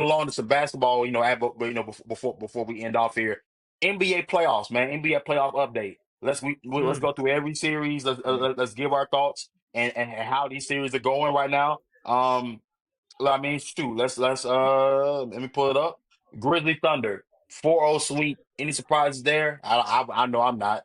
along to some basketball, before we end off here. NBA playoffs, man. NBA playoff update. Let's Mm. go through every series. Yeah. Let's give our thoughts and how these series are going right now. I mean, shoot, let me pull it up. Grizzly Thunder, 4-0 sweep. Any surprises there? I know I'm not.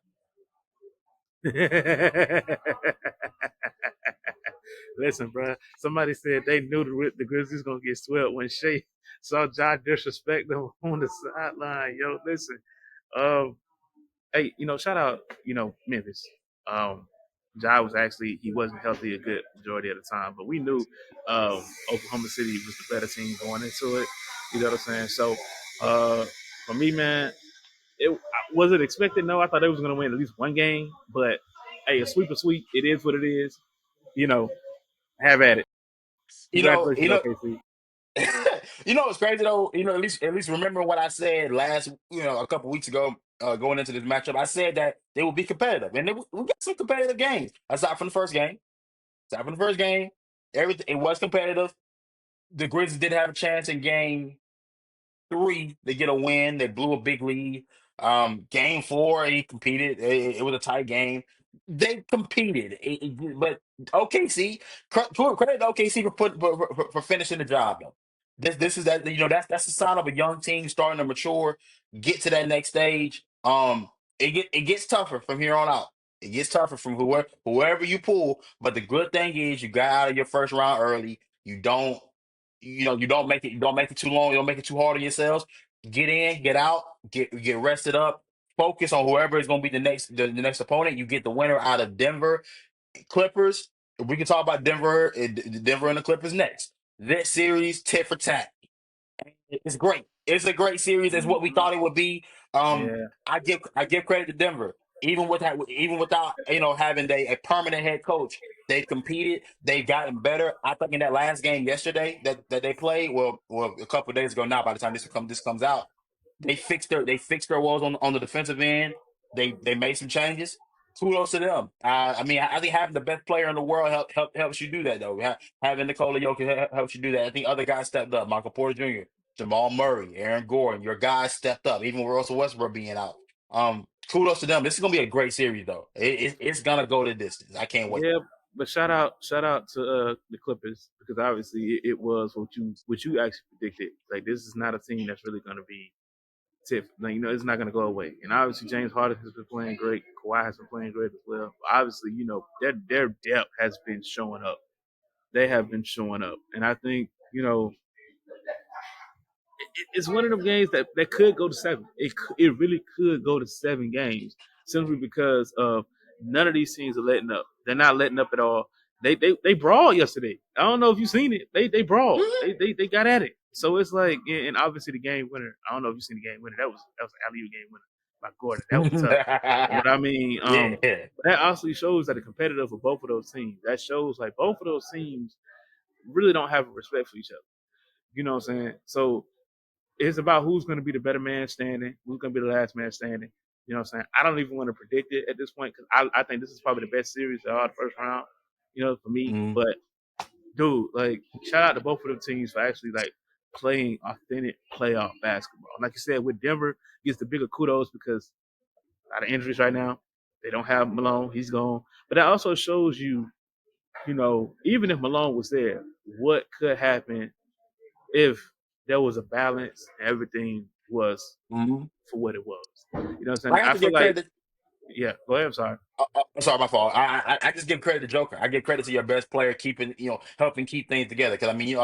Listen, bro. Somebody said they knew the Grizzlies gonna get swept when Shea saw Ja disrespect them on the sideline. Yo, listen. Um, hey, shout out, Memphis. Um, Ja was actually he wasn't healthy a good majority of the time, but we knew Oklahoma City was the better team going into it. You know what I'm saying? So, uh, for me, man, it was it expected? No, I thought they was gonna win at least one game, but hey, a sweep, a sweep. It is what it is. You know, have at it. You know, Congratulations, OKC. It's crazy though. At least remember what I said a couple weeks ago, going into this matchup. I said that they would be competitive, and we got some competitive games aside from the first game. Aside from the first game, everything it was competitive. The Grizzlies did have a chance in game 3, they get a win. They blew a big lead. Game 4, he competed. It was a tight game. They competed, but OKC, credit to OKC for finishing the job. Though this is that that's a sign of a young team starting to mature, get to that next stage. It gets tougher from here on out. It gets tougher from whoever you pull. But the good thing is you got out of your first round early. You don't make it too long. You don't make it too hard on yourselves. Get in, get out, get rested up. Focus on whoever is going to be the next opponent. You get the winner out of Denver Clippers. We can talk about Denver and the Clippers next. This series, tit for tat. It's great. It's a great series. It's what we Mm-hmm. thought it would be. Um, Yeah. I give credit to Denver. Even without having a permanent head coach, they've competed. They've gotten better. I think in that last game yesterday that they played, well, a couple of days ago now. By the time this comes out, they fixed their woes on the defensive end. They made some changes. Kudos to them. I mean, I think having the best player in the world helps you do that though. Having Nikola Jokic helps you do that. I think other guys stepped up. Michael Porter Jr., Jamal Murray, Aaron Gordon. Your guys stepped up, even with Russell Westbrook being out. Kudos to them. This is gonna be a great series though. It's gonna go the distance. I can't wait. Yeah, but shout out to the Clippers because obviously it was what you actually predicted. Like this is not a team that's really going to be tip. Like, it's not going to go away. And obviously James Harden has been playing great. Kawhi has been playing great as well. Obviously, their depth has been showing up. They have been showing up, and I think it's one of them games that could go to seven. It really could go to 7 games simply because of none of these teams are letting up. They're not letting up at all. They brawled yesterday. I don't know if you've seen it. They brawled. They got at it. So it's like, and obviously the game winner. I don't know if you've seen the game winner. That was an alley game winner by Gordon. That was tough. You know what I mean? Yeah. That honestly shows that the competitive for both of those teams. That shows like both of those teams really don't have a respect for each other. You know what I'm saying? So it's about who's going to be the better man standing, who's going to be the last man standing. You know what I'm saying? I don't even want to predict it at this point because I think this is probably the best series of all the first round, for me. Mhm. But, dude, like, shout out to both of them teams for actually, like, playing authentic playoff basketball. Like you said, with Denver, gets the bigger kudos because a lot of injuries right now. They don't have Malone. He's gone. But that also shows you, even if Malone was there, what could happen if there was a balance and everything was Mhm. for what it was. You know what I'm saying? I have I to feel give like, credit. yeah, go ahead. I'm sorry. Sorry, my fault. I just give credit to Joker. I give credit to your best player keeping helping keep things together. Because I mean,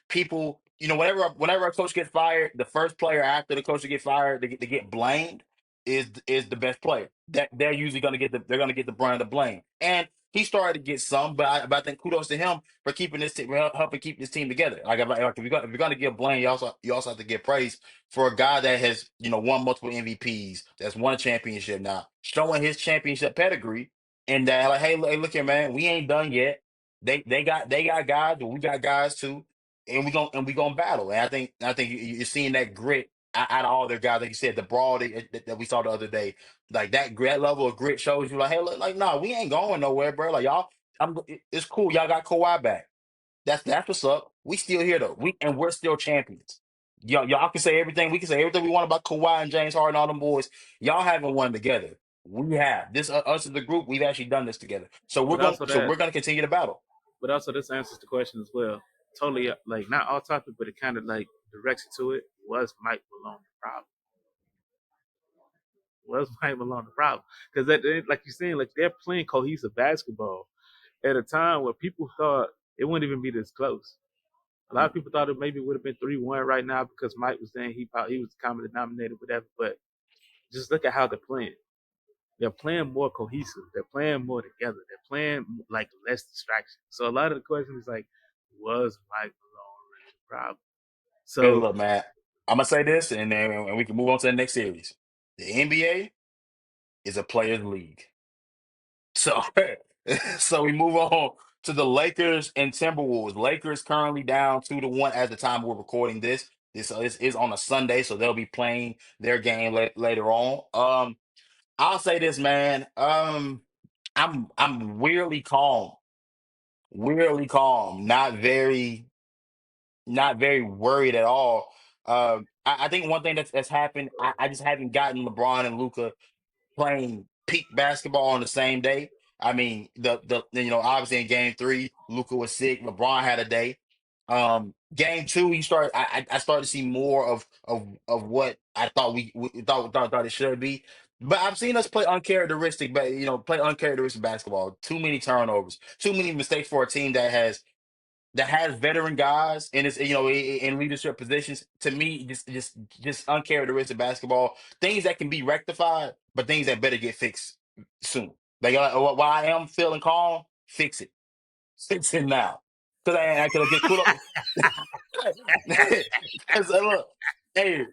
people, whenever a coach gets fired, the first player after the coach to get fired to get blamed is the best player. That they're usually gonna get the brunt of the blame. And he started to get some, but I think kudos to him for keeping this team, helping keep this team together. If you're gonna give blame, you also have to give praise for a guy that has won multiple MVPs, that's won a championship now, showing his championship pedigree, and that like, hey, look here, man, we ain't done yet. They got guys, but we got guys too, and we gonna battle. And I think you're seeing that grit out of all their guys, like you said, the brawl that we saw the other day, like that level of grit shows you like, hey, look, like, nah, we ain't going nowhere, bro. Like y'all, it's cool. Y'all got Kawhi back. That's what's up. We still here though. We're still champions. Y'all can say everything. We can say everything we want about Kawhi and James Harden, all them boys. Y'all haven't won together. We have this. Us as the group, we've actually done this together. So But also that, we're gonna continue to battle. but also this answers the question as well. Totally, like not all topic, but it kind of like directs you to it. Was Mike Malone the problem? Was Mike Malone the problem? Because like you're saying, like they're playing cohesive basketball at a time where people thought it wouldn't even be this close. A lot of people thought it maybe would have been 3-1 right now because Mike was saying he was the common denominator, whatever. But just look at how they're playing. They're playing more cohesive. They're playing more together. They're playing like less distraction. So a lot of the question is like, was Mike Malone really the problem? Hey, So look, man. I'm gonna say this, and then we can move on to the next series. The NBA is a players' league. So, so we move on to the Lakers and Timberwolves. Lakers currently down 2-1 at the time we're recording this. This is on a Sunday, so they'll be playing their game later on. I'll say this, man. I'm weirdly calm, not very worried at all. I think one thing that's happened, I just haven't gotten LeBron and Luca playing peak basketball on the same day. I mean, obviously in game three, Luca was sick. LeBron had a day. Game two, he started. I started to see more of what I thought we thought it should be. But I've seen us play uncharacteristic, but play uncharacteristic basketball. Too many turnovers, too many mistakes for a team that has veteran guys in its in leadership positions. To me, just uncharacteristic basketball. Things that can be rectified, but things that better get fixed soon. Like while I am feeling calm, fix it, fix it now. Because I could get caught up. Because look, hey,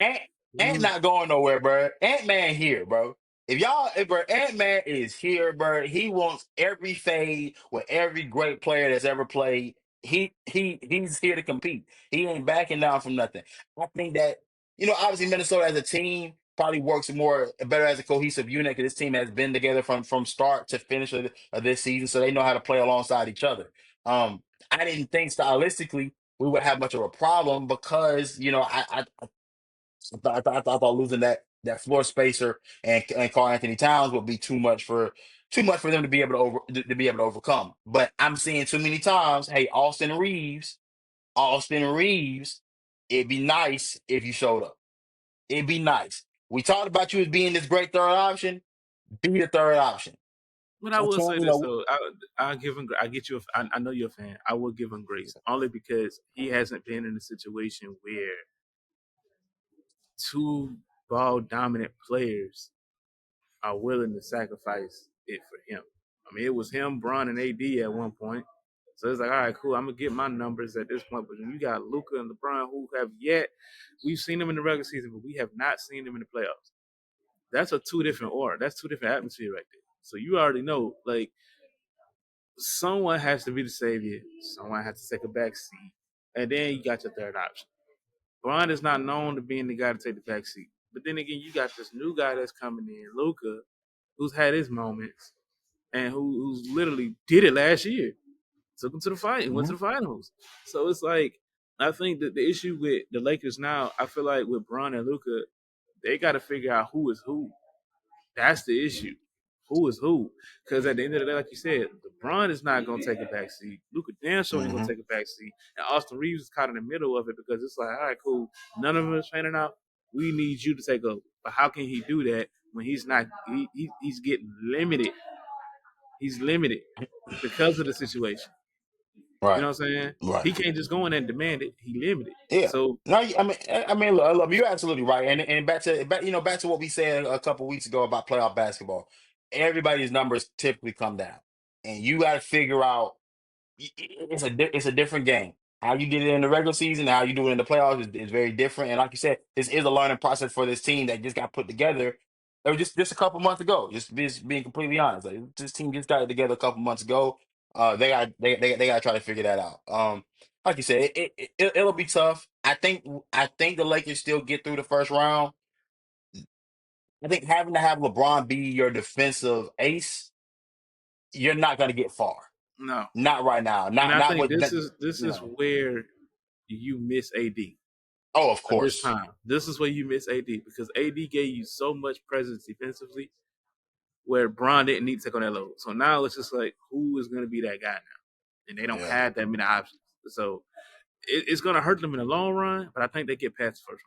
Ant Ant mm, not going nowhere, bro. Ant Man here, bro. If bro, Ant Man is here, bro. He wants every fade with every great player that's ever played. He's here to compete. He ain't backing down from nothing. I think that obviously Minnesota as a team probably works more better as a cohesive unit because this team has been together from start to finish of this season, so they know how to play alongside each other. I didn't think stylistically we would have much of a problem because I thought losing that floor spacer and Carl Anthony Towns would be too much for them to be able to be able to overcome. But I'm seeing too many times, hey, Austin Reeves, it'd be nice if you showed up. It'd be nice. We talked about you as being this great third option. Be the third option. but I I will can't, say this though, I give him. I get you. I know you're a fan. I will give him grace only because he hasn't been in a situation where two ball dominant players are willing to sacrifice it for him. I mean, it was him, Bron, and AD at one point. So it's like, all right, cool. I'm gonna get my numbers at this point. But when you got Luca and LeBron, who have yet we've seen them in the regular season, but we have not seen them in the playoffs. That's a two different aura. That's two different atmosphere right there. So you already know, like, someone has to be the savior. Someone has to take a back seat, and then you got your third option. Bron is not known to being the guy to take the back seat. But then again, you got this new guy that's coming in, Luca, who's had his moments and who's literally did it last year. Took him to the fight, went to Mhm. the finals. So it's like I think that the issue with the Lakers now, I feel like with Bron and Luca, they got to figure out who is who. That's the issue. Who is who? Because at the end of the day, like you said, LeBron is not going to take a back seat. Luka damn sure ain't going to Mhm. take a back seat. And Austin Reeves is caught in the middle of it because it's like, all right, cool. None of them is training out. We need you to take over. But how can he do that when he's not? He's getting limited. He's limited because of the situation. You Right. know what I'm saying? Right. He can't just go in there and demand it. He limited. Yeah. So No, I mean, look, you're absolutely right, and back to what we said a couple weeks ago about playoff basketball. Everybody's numbers typically come down, and you got to figure out it's a different game. How you did it in the regular season, how you do it in the playoffs is very different. And like you said, this is a learning process for this team that just got put together. It was just a couple months ago. Just being completely honest, like, this team just got it together a couple months ago. They got to try to figure that out. Like you said, it'll be tough. I think the Lakers still get through the first round. I think having to have LeBron be your defensive ace, you're not going to get far. no. Not right now. And Not I not think with this that. is this You is know. where you miss AD. Oh, of But this course. time, this is where you miss AD because AD gave you so much presence defensively where Bron didn't need to take on that load. So now it's just like, who is going to be that guy now? And they don't Yeah. have that many options. So it's going to hurt them in the long run, but I think they get past the first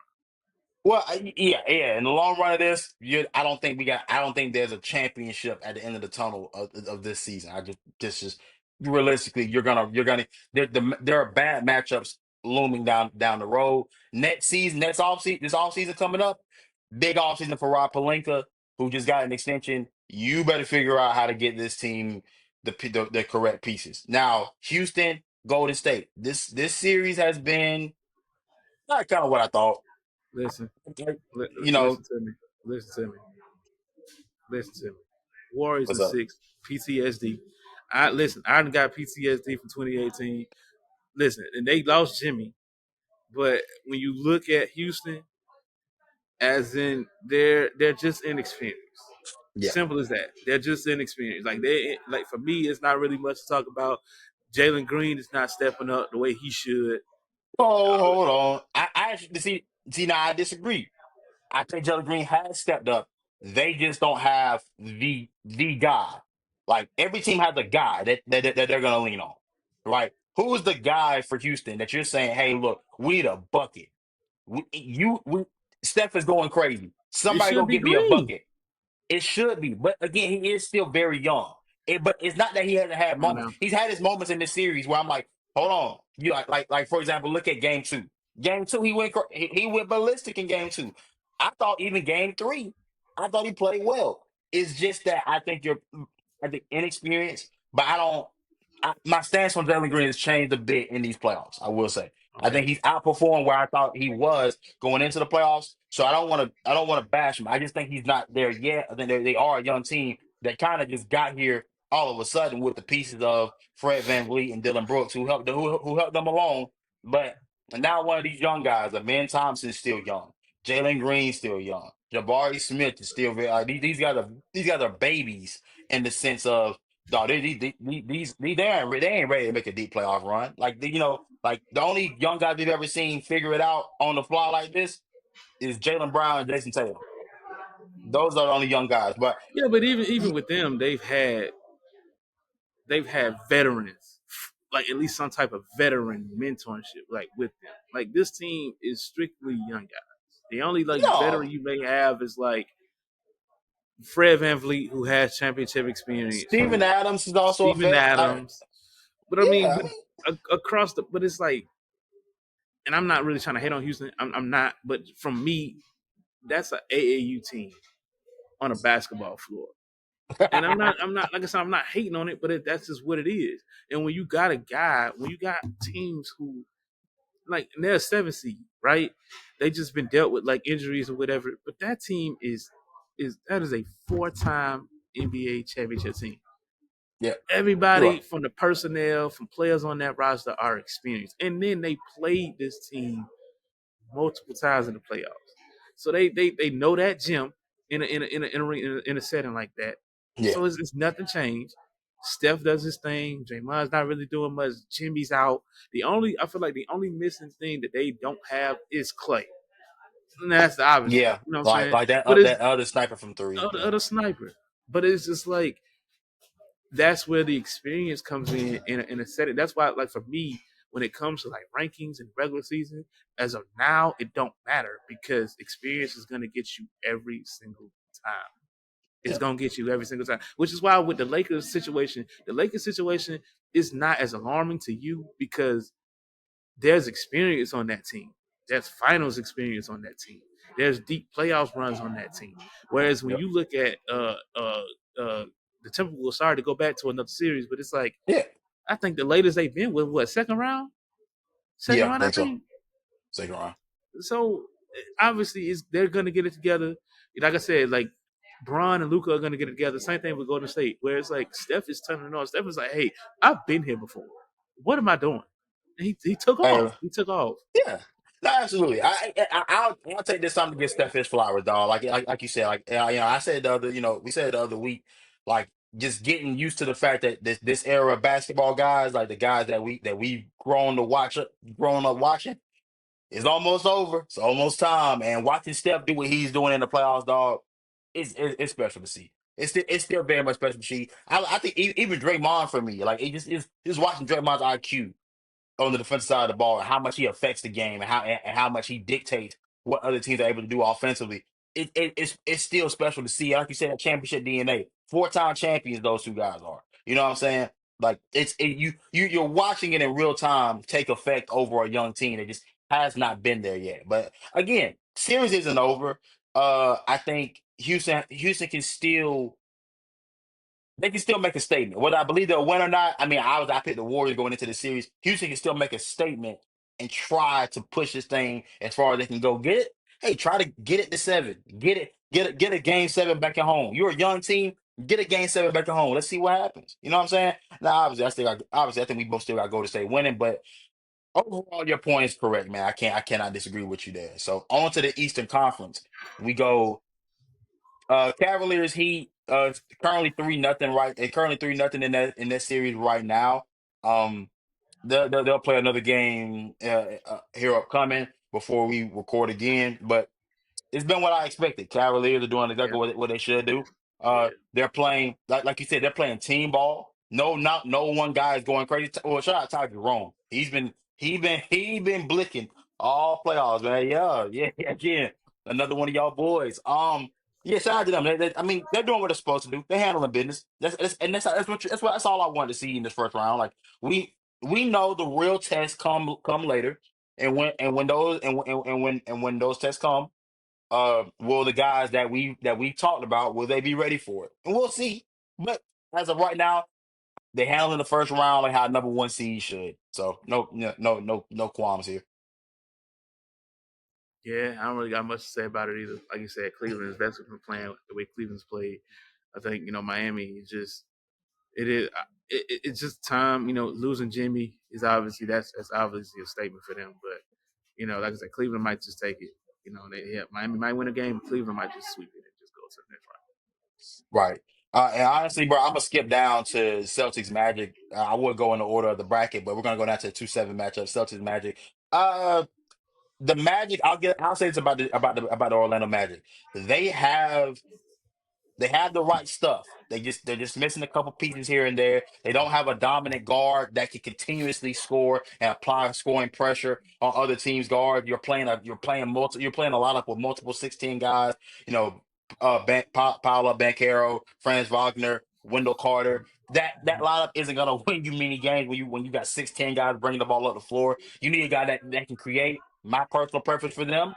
Well, yeah, yeah. In the long run of this, I don't think we got. I don't think there's a championship at the end of the tunnel of this season. I just, this is realistically, there are bad matchups looming down the road. Next season, this off season coming up, big off season for Rob Pelinka, who just got an extension. You better figure out how to get this team the correct pieces. Now, Houston, Golden State. This series has been not kind of what I thought. round. Listen, You know, listen to me. Listen to me. Listen to me. Warriors what's in up? six, PTSD. I done got PTSD from 2018. Listen, and they lost Jimmy, but when you look at Houston, as in they're just inexperienced. Yeah. Simple as that. They're just inexperienced. Like for me, it's not really much to talk about. Jalen Green is not stepping up the way he should. Oh, hold on. I actually see now I disagree. I think Jalen Green has stepped up. They just don't have the guy. Like every team has a guy that they're gonna lean on. Right? Who is the guy for Houston that you're saying, hey, look, we need a bucket. We Steph is going crazy. It Somebody go should be get me a Green. bucket. It should be, but again, he is still very young. But it's not that he hasn't had Come on moments. now. He's had his moments in this series where I'm like, hold on, you like for example, look at game two. Game two, he went ballistic in game two. I thought even game three, I thought he played well. It's just that I think inexperienced, but I don't. My stance on Jalen Green has changed a bit in these playoffs. I will say. I Okay. think he's outperformed where I thought he was going into the playoffs. So I don't want to bash him. I just think he's not there yet. I think they are a young team that kind of just got here all of a sudden with the pieces of Fred Van Vliet and Dylan Brooks who helped them along. But now one of these young guys, Ben Thompson's still young. Jalen Green's still young. Jabari Smith is still very. These guys are babies in the sense of no, they ain't ready to make a deep playoff run. Like the only young guys we've ever seen figure it out on the fly like this is Jalen Brown and Jason Tatum. Those are the only young guys. But Yeah, but even with them, they've had veterans, like at least some type of veteran mentorship, like with them. Like this team is strictly young guys. The only like veteran no, you may have is like Fred Van Vliet, who has championship experience, Steven Adams is also a Steven vet. Adams. But I mean, Yeah, I but mean, across the, but it's like, and I'm not really trying to hate on Houston. I'm not, but from me, that's a AAU team on a basketball floor. And I'm not, like I said, I'm not hating on it, but that's just what it is. And when you got teams who, like, and they're a 7 seed, right? They just been dealt with like injuries or whatever. But that team is a 4-time NBA championship team. yeah, you're Everybody right. from the personnel, from players on that roster are experienced. And then they played this team multiple times in the playoffs. So they know that gym in a setting like that. Yeah, So it's nothing changed. Steph does his thing. Draymond's not really doing much. Jimmy's out. I feel like the only missing thing that they don't have is Clay. And that's the obvious one. yeah. You know what I'm Like saying? like But it's that other sniper from three. Yeah, other sniper. But it's just like that's where the experience comes in a setting. That's why, like for me, when it comes to like rankings and regular season, as of now, it don't matter because experience is gonna get you every single time. It's yeah, gonna get you every single time. Which is why with the Lakers situation is not as alarming to you because there's experience on that team. There's finals experience on that team. There's deep playoffs runs on that team. Whereas when yeah, you look at the Timberwolves, sorry to go back to another series, but it's like yeah, I think the latest they've been with what second round, second yeah. I round I think so. think. Second round. So obviously is they're gonna get it together. Like I said, like Bron and Luca are gonna get it together. Same thing with Golden State, where it's like Steph is turning it on. Steph is like, hey, I've been here before. What am I doing? And he took Hey, off. He took off. yeah, no, absolutely. I'll take this time to give Steph his flowers, dog. Like you said, I said the other, we said the other week, like just getting used to the fact that this era of basketball guys, like the guys that we grown up watching, It's almost over. It's almost time. And watching Steph do what he's doing in the playoffs, dog, it's special to see. It's still very much special to see. I think even Draymond for me, like it just watching Draymond's IQ on the defensive side of the ball and how much he affects the game and how much he dictates what other teams are able to do offensively. It's still special to see. Like you said, that championship DNA. 4-time champions, those two guys are. You know what I'm saying? Like you're watching it in real time take effect over a young team that just has not been there yet. But again, series isn't over. I think Houston can still they can still make a statement. Whether I believe they'll win or not, I mean, I picked the Warriors going into the series. Houston can still make a statement and try to push this thing as far as they can go. Get it? Hey, try to get it to 7. Get a game 7 back at home. You're a young team. Get a game 7 back at home. Let's see what happens. You know what I'm saying? Now, obviously I think we both still got to go to stay winning, but overall, your point is correct, man. I cannot disagree with you there. So on to the Eastern Conference. We go Cavaliers Heat currently 3-0 right. They currently 3-0 in that series right now. Um they'll play another game here upcoming before we record again. But it's been what I expected. Cavaliers are doing Yeah, exactly what they should do. yeah, They're playing like you said, they're playing team ball. No one guy is going crazy. Well, shout out Ty Jerome. He been blicking all playoffs, man. Yeah, again. Another one of y'all boys. Yeah, shout out to them. I mean, they're doing what they're supposed to do. They're handling business. That's all I wanted to see in this first round. Like we know the real tests come later, and when those tests come, will the guys that we talked about, will they be ready for it? And we'll see. But as of right now, they handling the first round like how number one seed should. So no qualms here. yeah. I don't really got much to say about it either. Like you said, Cleveland is best been playing the way Cleveland's played. I think Miami is just it is it's just time. Losing Jimmy is obviously that's obviously a statement for them. But like I said, Cleveland might just take it. Miami might win a game. Cleveland might just sweep it and just go to the next round. Right. And honestly, bro, I'm gonna skip down to Celtics Magic. I would go in the order of the bracket, but we're gonna go down to the 2-7 matchup. Celtics Magic. Uh, the Magic. I'll say it's about the Orlando Magic. They have They have the right stuff. They're just missing a couple pieces here and there. They don't have a dominant guard that can continuously score and apply scoring pressure on other teams' guard. You're playing a lineup with multiple 16 guys. You know, Paolo Banchero, Franz Wagner, Wendell Carter. That lineup isn't gonna win you many games when you got 16 guys bringing the ball up the floor. You need a guy that can create. My personal preference for them,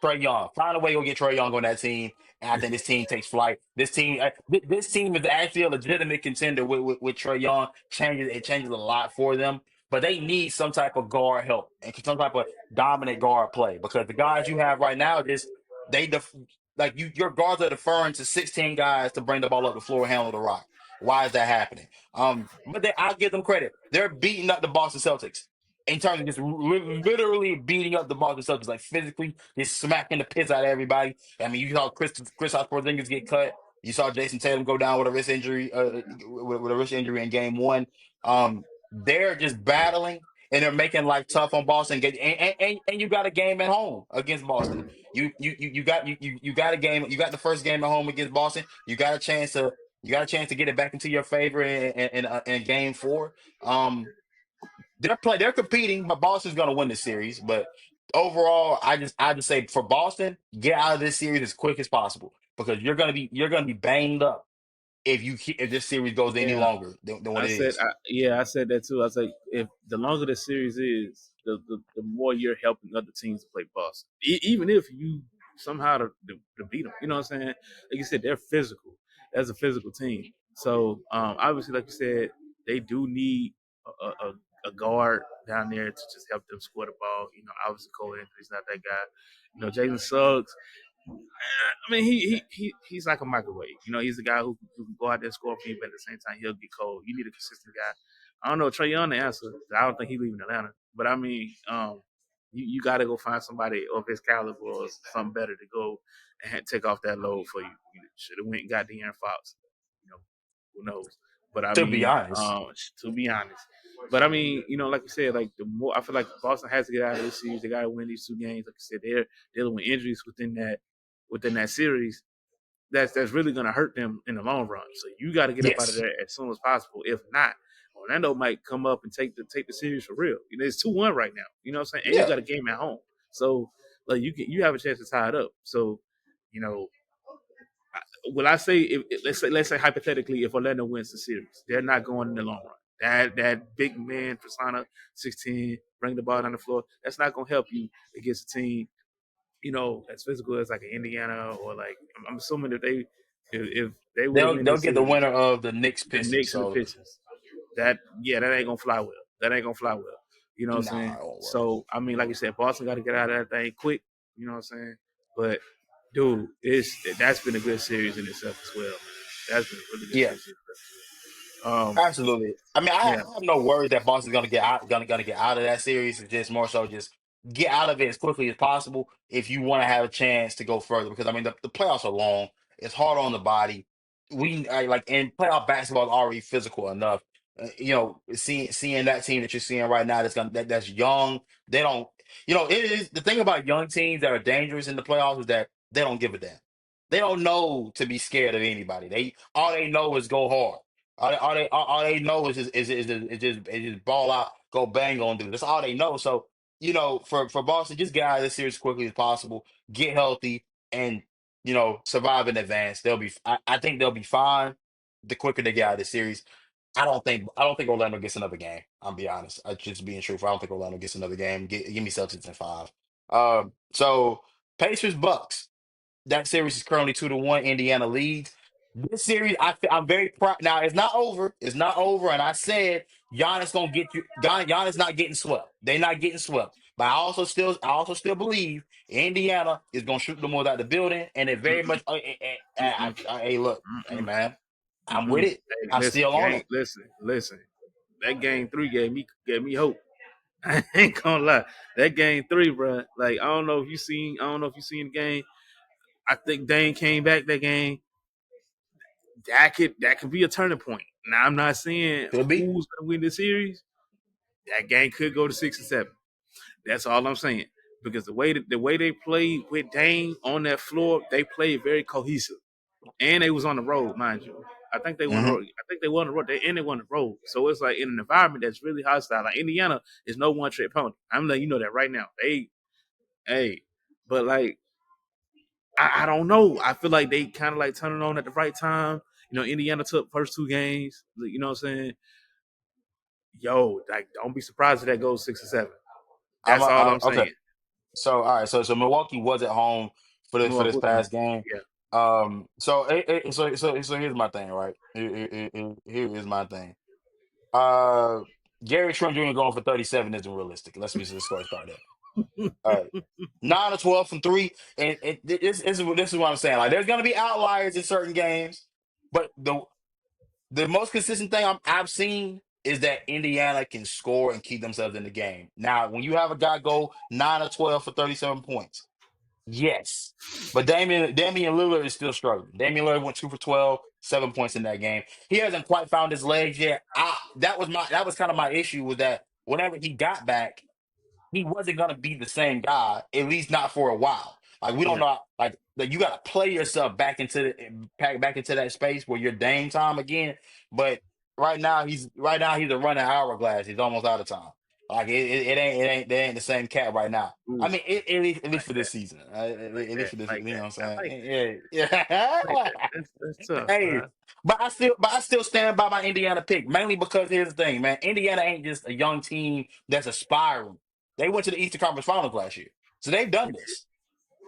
Trey Young. Find a way to go get Trey Young on that team. And I think this team takes flight. This team is actually a legitimate contender with Trey Young. It changes a lot for them, but they need some type of guard help and some type of dominant guard play because the guys you have right now just they def, like your guards are deferring to 16 guys to bring the ball up the floor and handle the rock. Why is that happening? But I'll give them credit. They're beating up the Boston Celtics in terms of just literally beating up the Boston Celtics, like physically just smacking the piss out of everybody. I mean, you saw Chris Porzingis get cut. You saw Jason Tatum go down with a wrist injury, with a wrist injury in Game One. They're just battling and they're making life tough on Boston. And you got a game at home against Boston. You got a game. You got the first game at home against Boston. You got a chance to get it back into your favor in Game 4. They're competing, but Boston's gonna win the series. But overall, I just say for Boston, get out of this series as quick as possible because you're gonna be banged up if this series goes any Yeah, longer than what it is. I said that too. I was like, if the longer the series is, the more you're helping other teams to play Boston. Even if you somehow to beat them, you know what I'm saying? Like you said, they're physical. As a physical team. So obviously, like you said, they do need a guard down there to just help them score the ball. Obviously Cole Anthony's not that guy. Jalen Suggs, I mean, he's like a microwave. He's the guy who can go out there and score for you, but at the same time, he'll get cold. You need a consistent guy. I don't know, Trey Young the answer. I don't think he's leaving Atlanta. But I mean, you got to go find somebody of his caliber or something better to go and take off that load for you. You should have went and got De'Aaron Fox. You know, who knows? But I To be mean, honest, to be honest. But I mean, like you said, like the more I feel like Boston has to get out of this series, they got to win these 2 games. Like you said, they're dealing with injuries within that series. That's really going to hurt them in the long run. So you got to get up out of Yes. there as soon as possible. If not, Orlando might come up and take the series for real. It's 2-1 right now. You know what I'm saying? And you Yeah. got a game at home, so like you have a chance to tie it up. So you know, will I say let's say hypothetically, if Orlando wins the series, they're not going in the long run. That big man persona, 16, bring the ball down the floor. That's not going to help you against a team as physical as like an Indiana or like I'm assuming that if they were to win They'll this get the series, winner of the Knicks the Pistons. Knicks and the So Pistons, that ain't gonna fly well. That ain't gonna fly well. You know what I'm nah, saying? it won't work. So I mean, like you said, Boston got to get out of that thing quick. You know what I'm saying? But dude, that's been a good series in itself as well, man. That's been a really good Yeah. series in itself as well. Absolutely. I mean, I Yeah, have no worries that Boston's gonna get out, gonna get out of that series. It's just more so just get out of it as quickly as possible if you want to have a chance to go further. Because I mean, the playoffs are long. It's hard on the body. Like, and playoff basketball is already physical enough. Seeing that team that you're seeing right now that's young. They don't. It is the thing about young teams that are dangerous in the playoffs is that they don't give a damn. They don't know to be scared of anybody. All they know is go hard. All they know is just ball out, go bang on dude. That's all they know. So for Boston, just get out of this series as quickly as possible, get healthy, and survive in advance. I think they'll be fine. The quicker they get out of this series, I don't think Orlando gets another game. I'll be honest. I just being truthful. I don't think Orlando gets another game. Give me Celtics in 5. So Pacers Bucks. That series is currently 2-1. Indiana leads. This series, I'm very proud. Now it's not over. It's not over. And I said Giannis gonna get you. Giannis not getting swept. They're not getting swept. But I also still believe Indiana is gonna shoot the most out the building. And it very much. mm-mm, Hey, look, hey mm-mm, man, I'm with mm-mm. it. Hey, I'm listen, still on gang, it. listen. That game 3 gave me hope. I ain't gonna lie. That game 3, bro. Like I don't know if you seen the game. I think Dane came back that game. That could be a turning point. Now I'm not saying Could be. who's gonna win the series. That game could go to 6 and 7. That's all I'm saying. Because the way they played with Dane on that floor, they played very cohesive. And they was on the road, mind you. I think they won the Hmm. road. I think they won the road. They won the road. So it's like in an environment that's really hostile. Like Indiana is no one trick pony. I'm letting you know that right now. Hey, but like I don't know. I feel like they kind of like turning on at the right time. Indiana took first 2 games. You know what I'm saying? Yo, like don't be surprised if that goes 6 and 7. That's all I'm Okay. saying. So all right, so Milwaukee was at home for this Milwaukee was at home. past game. Yeah. So here's my thing, right? Here is my thing. Uh, Gary Trent Jr. going for 37 isn't realistic. Let's go start there. All right, 9 or 12 from three, and this is what I'm saying. Like, there's gonna be outliers in certain games, but the most consistent thing I've seen is that Indiana can score and keep themselves in the game. Now, when you have a guy go 9 or 12 for 37 points. Yes. But Damian Lillard is still struggling. Damian Lillard went 2 for 12, 7 points in that game. He hasn't quite found his legs yet. That was kind of my issue with that. Whenever he got back, he wasn't gonna be the same guy, at least not for a while. Like, we don't Yeah. know, like you gotta play yourself back into that space where you're Dame time again. But right now he's a running hourglass. He's almost out of time. Like, they ain't the same cat right now. I Ooh, mean, at least like for that, this season. At like least that, for this, like you know that. what I I'm like that. saying? Yeah, I like yeah. that. That's tough, Hey, bro. but I still stand by my Indiana pick, mainly because here's the thing, man. Indiana ain't just a young team that's aspiring. They went to the Eastern Conference Finals last year, so they've done this.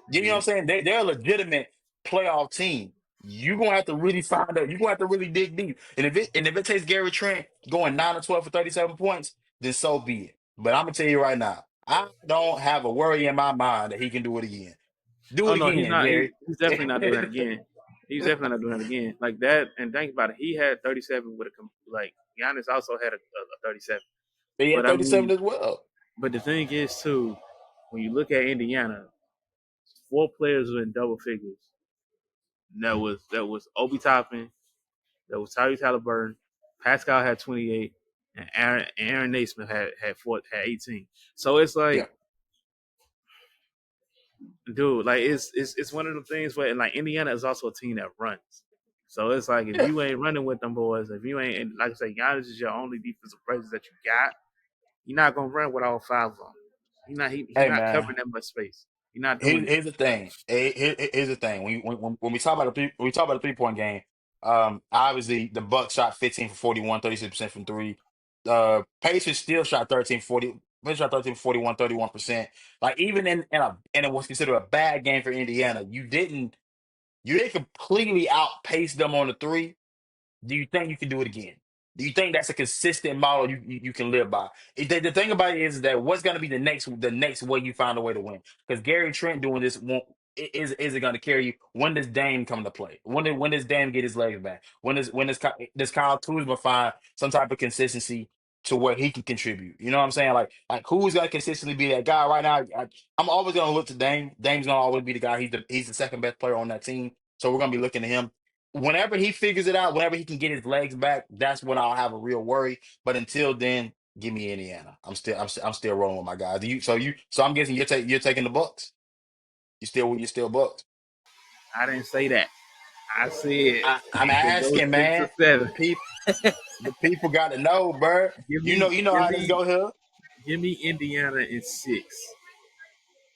You know what I'm Yeah. saying? They're a legitimate playoff team. You're gonna have to really find out. You're gonna have to really dig deep. And if it takes Gary Trent going 9 or 12 for 37 points, then so be it. But I'm gonna tell you right now, I don't have a worry in my mind that he can do it again. Do Oh it no, he's again, not. Gary. He's definitely not doing that again. He's definitely not doing that again. Like that. And think about it. He had 37 with like Giannis also had a 37. He had But I 37 mean, as well. but the thing is too, when you look at Indiana, 4 players were in double figures. That was Obi Toppin. That was Tyrese Halliburton. Pascal had 28. and Aaron Naismith had 18. So it's Yeah. like, dude, like it's one of the things where like Indiana is also a team that runs. So it's like if Yeah. you ain't running with them boys, if you ain't, like I say, Giannis is your only defensive presence that you got, you're not gonna run with all five of them. He Hey not man, covering that much space. He's not doing that. here's the thing. Here's the thing. When we talk about when we talk about the 3 point game, obviously the Bucks shot 15 for 41, 36% from three. Pacers still shot 13 40. Pacers shot 13 for 41, 31%. Like even in it was considered a bad game for Indiana. You didn't completely outpace them on the three. Do you think you can do it again? Do you think that's a consistent model you can live by? The thing about it is that what's going to be the next way you find a way to win? Because Gary Trent doing this won't is it going to carry you? When does Dame come to play? When does Dame get his legs back? Does Kyle Kuzma find some type of consistency to where he can contribute? You know what I'm saying? Like who's going to consistently be that guy right now? I'm always going to look to Dame. Dame's going to always be the guy. He's the second best player on that team. So we're going to be looking to him whenever he figures it out, whenever he can get his legs back, that's when I'll have a real worry. But until then, give me Indiana. I'm still rolling with my guys. So I'm guessing you're taking the Bucks. You still Bucks. I didn't say that. I said I'm they go asking, 6 or man. The 7. people the people got to know, bro. Give You know give how this me go here. give me Indiana in 6.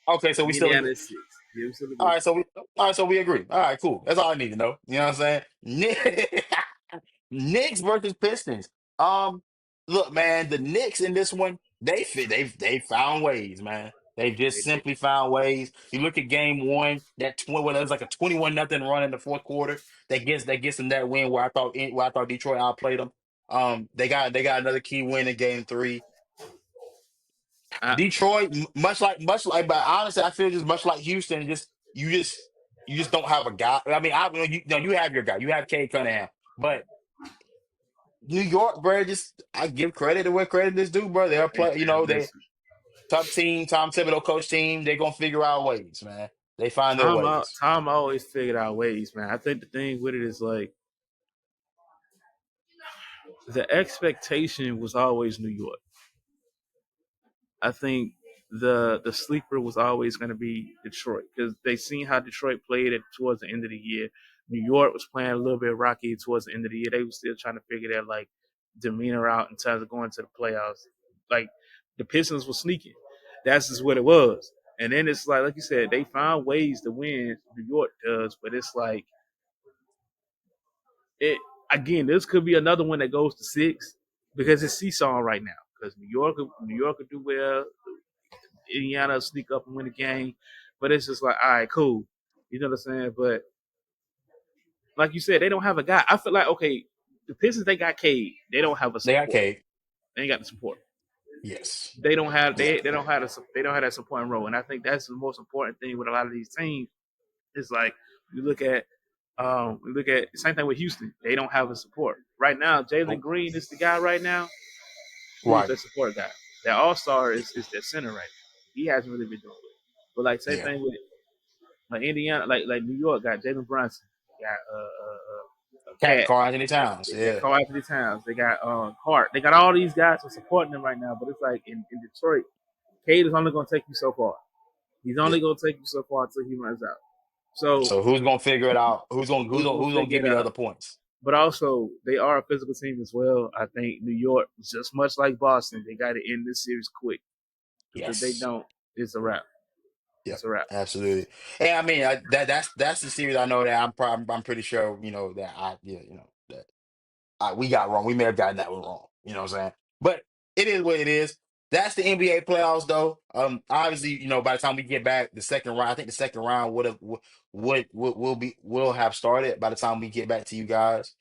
Okay, so Give we me still Indiana agree. in 6. Yeah, we still All agree. right, so we agree. All right, cool. That's all I need to know. You know what I'm saying? Knicks versus Pistons. Um, Look, man, the Knicks in this one, they found ways, man. They've just They did. simply found ways. You look at game one, well, it was like a 21-0 run in the fourth quarter. That gets them that win where I thought Detroit outplayed them. They got another key win in game three. I, Detroit, much like, but honestly, I feel just much like Houston, you just don't have a guy. I mean, you have your guy, you have Cade Cunningham, but New York, bro, just I give credit to where credit is due, bro. They're hey play, man, they listen. tough team, Tom Thibodeau coach team. They're gonna figure out ways, man. They find their ways. Tom always figured out ways, man. I think the thing with it is like the expectation was always New York. I think the sleeper was always going to be Detroit because they seen how Detroit played it towards the end of the year. New York was playing a little bit rocky towards the end of the year. They were still trying to figure their like demeanor out in terms of going to the playoffs. Like the Pistons were sneaking. That's just what it was. And then it's like you said, they found ways to win. New York does, but it's like it again. This could be another one that goes to 6 because it's seesaw right now. Because New York could do well. Indiana sneak up and win the game. But it's just like, all right, cool. You know what I'm saying? But like you said, they don't have a guy. I feel like okay, the Pistons they got Cade. They don't have a They got support. Cade. They ain't got the support. Yes. They don't have Yeah. they don't have that supporting role. And I think that's the most important thing with a lot of these teams. Is like we look at the same thing with Houston. They don't have a support right now. Jalen Nope. Green is the guy right now who's Right. their support guy. Their all star is their center right now. He hasn't really been doing it. But like same Yeah. thing with like Indiana, like New York got Jalen Brunson, got Cat Cat, Carl Anthony Towns. they got Yeah. Carl Anthony Towns, they got Hart, they got all these guys who are supporting them right now. But it's like in Detroit, Cade is only going to take you so far. He's Yeah. only going to take you so far until he runs out. So So who's gonna figure it out? Who's gonna who's who's gonna going who's to gonna figure give it me the out? other points? But also, they are a physical team as well. I think New York, just much like Boston, they got to end this series quick because if they Yes. don't, it's a wrap. Yep, It's a wrap. absolutely. And I mean, that's the series I know that I'm pretty sure that that we got wrong. We may have gotten that one wrong. You know what I'm saying? But it is what it is. That's the NBA playoffs, though. Obviously, by the time we get back, the second round, I think the second round would have would will have started by the time we get back to you guys.